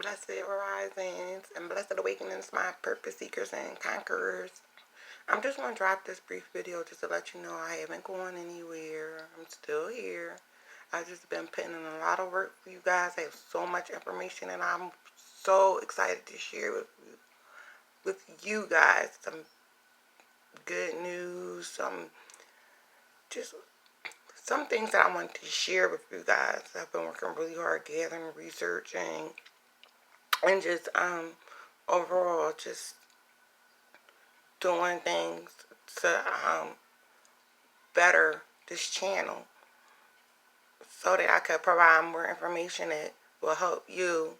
Blessed arisings and blessed awakenings, my purpose seekers and conquerors. I'm just going to drop this brief video just to let you know I haven't gone anywhere. I'm still here. I've just been putting in a lot of work for you guys. I have so much information and I'm so excited to share with you guys some good news, some things that I want to share with you guys. I've been working really hard gathering, researching, and just overall just doing things to better this channel so that I could provide more information that will help you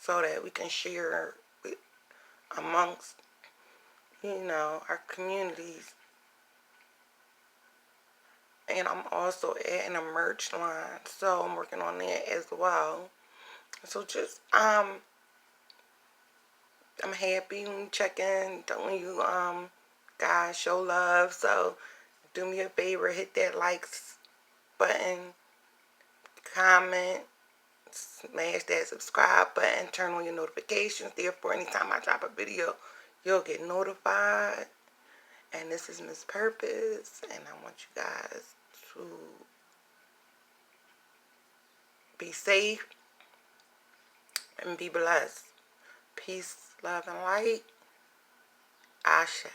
so that we can share amongst our communities. And I'm also adding a merch line, so I'm working on that as well. So just I'm happy when you check in, telling you guys show love. So do me a favor, hit that likes button, comment, smash that subscribe button, turn on your notifications. Therefore, anytime I drop a video, you'll get notified. And this is Miss Purpose, and I want you guys to be safe and be blessed. Peace, love, and light. Asha.